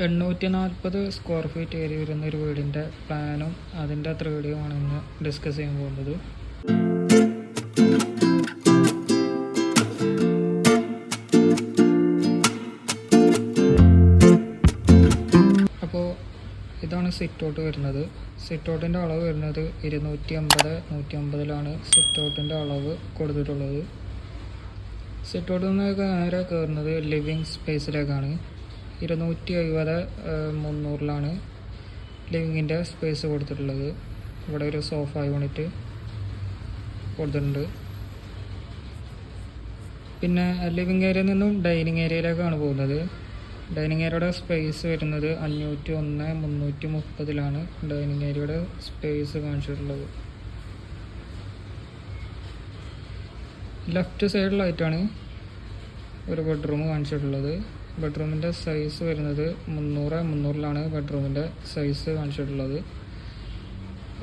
840 square feet area വരുന്ന ഒരു വീടിൻ്റെ പ്ലാനും അതിൻ്റെ 3Dയുമാണ് ഇന്ന് ഡിസ്കസ് ചെയ്യാൻ പോകുന്നത്. അപ്പോൾ ഇതാണ് സിറ്റ് ഔട്ട് വരുന്നത്. സിറ്റ് ഔട്ടിൻ്റെ അളവ് വരുന്നത് 250 സിറ്റ് ഔട്ടിൻ്റെ അളവ് കൊടുത്തിട്ടുള്ളത്. സിറ്റ് ഔട്ടിൽ നിന്ന് നേരെ കയറുന്നത് ലിവിങ് സ്പേസിലേക്കാണ്. 270/300 ലിവിങ്ങിൻ്റെ സ്പേസ് കൊടുത്തിട്ടുള്ളത്. ഇവിടെ ഒരു സോഫ യൂണിറ്റ് കൊടുത്തിട്ടുണ്ട്. പിന്നെ ലിവിങ് ഏരിയയിൽ നിന്നും ഡൈനിങ് ഏരിയയിലേക്കാണ് പോകുന്നത്. ഡൈനിങ് ഏരിയയുടെ സ്പേസ് വരുന്നത് 501/330 ഡൈനിങ് ഏരിയയുടെ സ്പേസ് കാണിച്ചിട്ടുള്ളത്. ലെഫ്റ്റ് സൈഡിലായിട്ടാണ് ഒരു ബെഡ്റൂം കാണിച്ചിട്ടുള്ളത്. ബെഡ്റൂമിൻ്റെ സൈസ് വരുന്നത് 300/300 ബെഡ്റൂമിൻ്റെ സൈസ് കാണിച്ചിട്ടുള്ളത്.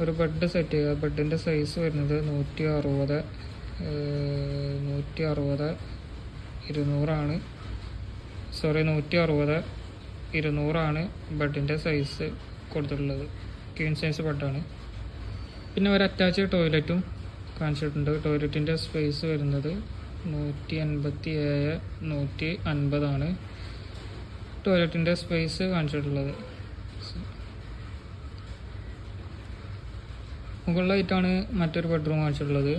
ഒരു ബെഡ് സെറ്റ് ചെയ്യുക. ബെഡിൻ്റെ സൈസ് വരുന്നത് 160/200 ബെഡിൻ്റെ സൈസ് കൊടുത്തിട്ടുള്ളത്. ക്വീൻ സൈസ് ബെഡാണ്. പിന്നെ ഒരു അറ്റാച്ച് ടോയ്ലറ്റും കാണിച്ചിട്ടുണ്ട്. ടോയ്ലറ്റിൻ്റെ സ്പേസ് വരുന്നത് 187/150 ടോയ്ലറ്റിൻ്റെ സ്പേസ് കാണിച്ചിട്ടുള്ളത്. മുകളിലായിട്ടാണ് മറ്റൊരു ബെഡ്റൂം കാണിച്ചിട്ടുള്ളത്.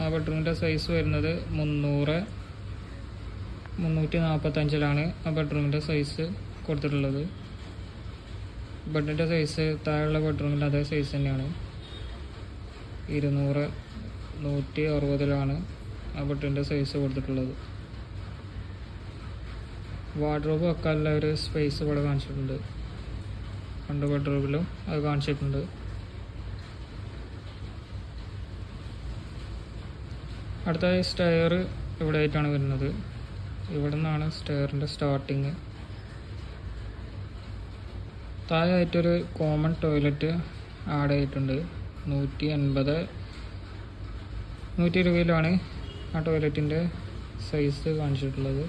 ആ ബെഡ്റൂമിൻ്റെ സൈസ് വരുന്നത് 345 ആ ബെഡ്റൂമിൻ്റെ സൈസ് കൊടുത്തിട്ടുള്ളത്. ബെഡിൻ്റെ സൈസ് താഴെയുള്ള ബെഡ്റൂമിൻ്റെ അതേ സൈസ് തന്നെയാണ്. 160 ആ ബെഡിൻ്റെ സൈസ് കൊടുത്തിട്ടുള്ളത്. വാർഡ്രോബ് വെക്കാനുള്ള ഒരു സ്പേസ് ഇവിടെ കാണിച്ചിട്ടുണ്ട്. 2 ബെഡ്റൂമിലും അത് കാണിച്ചിട്ടുണ്ട്. അടുത്തായി സ്റ്റെയർ ഇവിടെ ആയിട്ടാണ് വരുന്നത്. ഇവിടെ നിന്നാണ് സ്റ്റെയറിൻ്റെ സ്റ്റാർട്ടിങ്. താഴെയായിട്ടൊരു കോമൺ ടോയ്ലറ്റ് ആഡ് ചെയ്തിട്ടുണ്ട്. 120 ആ ടോയ്ലറ്റിൻ്റെ സൈസ് കാണിച്ചിട്ടുള്ളത്.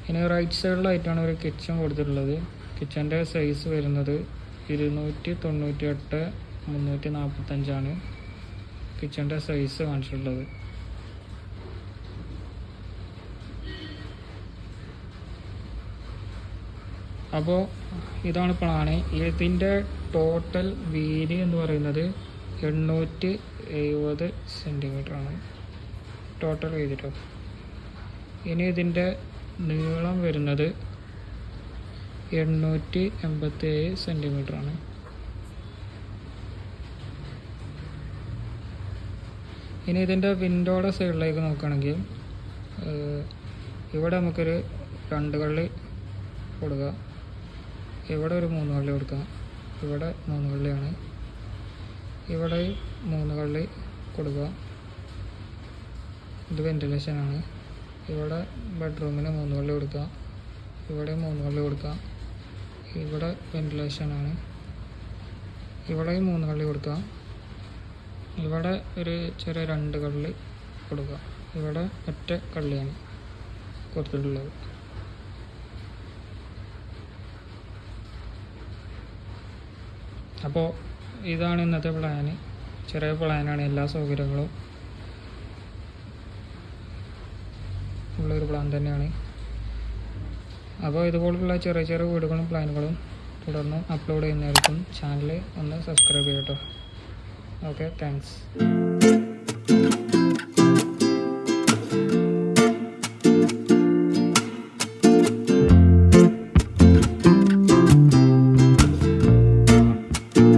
ഇനി റൈറ്റ് സൈഡിലായിട്ടാണ് ഒരു കിച്ചൺ കൊടുത്തിട്ടുള്ളത്. കിച്ചൻ്റെ സൈസ് വരുന്നത് 298/345 കിച്ചൻ്റെ സൈസ് കാണിച്ചിട്ടുള്ളത്. അപ്പോൾ ഇതാണ് പ്ലാന്. ഇതിൻ്റെ ടോട്ടൽ വീതി എന്ന് പറയുന്നത് 870 സെൻറ്റിമീറ്ററാണ് ടോട്ടൽ വീതിട്ടോ. ഇനി ഇതിൻ്റെ നീളം വരുന്നത് 887 സെൻറ്റിമീറ്ററാണ്. ഇനി ഇതിൻ്റെ വിൻഡോയുടെ സൈഡിലേക്ക് നോക്കുകയാണെങ്കിൽ ഇവിടെ നമുക്കൊരു 2 കള്ളി കൊടുക്കുക. ഇവിടെ ഒരു 3 കള്ളി കൊടുക്കുക. ഇവിടെ 3 കള്ളിയാണ്. ഇവിടെ 3 കള്ളി കൊടുക്കുക. ഇത് വെന്റിലേഷനാണ്. ഇവിടെ ബെഡ്റൂമിന് 3 കള്ളി കൊടുക്കുക. ഇവിടെ 3 കള്ളി കൊടുക്കുക. ഇവിടെ വെന്റിലേഷനാണ്. ഇവിടെയും 3 കള്ളി കൊടുക്കുക. ഇവിടെ ഒരു ചെറിയ 2 കള്ളി കൊടുക്കുക. ഇവിടെ ഒറ്റ കള്ളിയാണ് കൊടുത്തിട്ടുള്ളത്. അപ്പോൾ ഇതാണ് ഇന്നത്തെ പ്ലാന്. ചെറിയ പ്ലാനാണ്. എല്ലാ സൗകര്യങ്ങളും ഉള്ളൊരു പ്ലാൻ തന്നെയാണ്. അപ്പോൾ ഇതുപോലുള്ള ചെറിയ ചെറിയ വീടുകളും പ്ലാനുകളും തുടർന്ന് അപ്ലോഡ് ചെയ്യുന്നതായിരിക്കും. ചാനൽ ഒന്ന് സബ്സ്ക്രൈബ് ചെയ്യട്ടോ. Okay, thanks.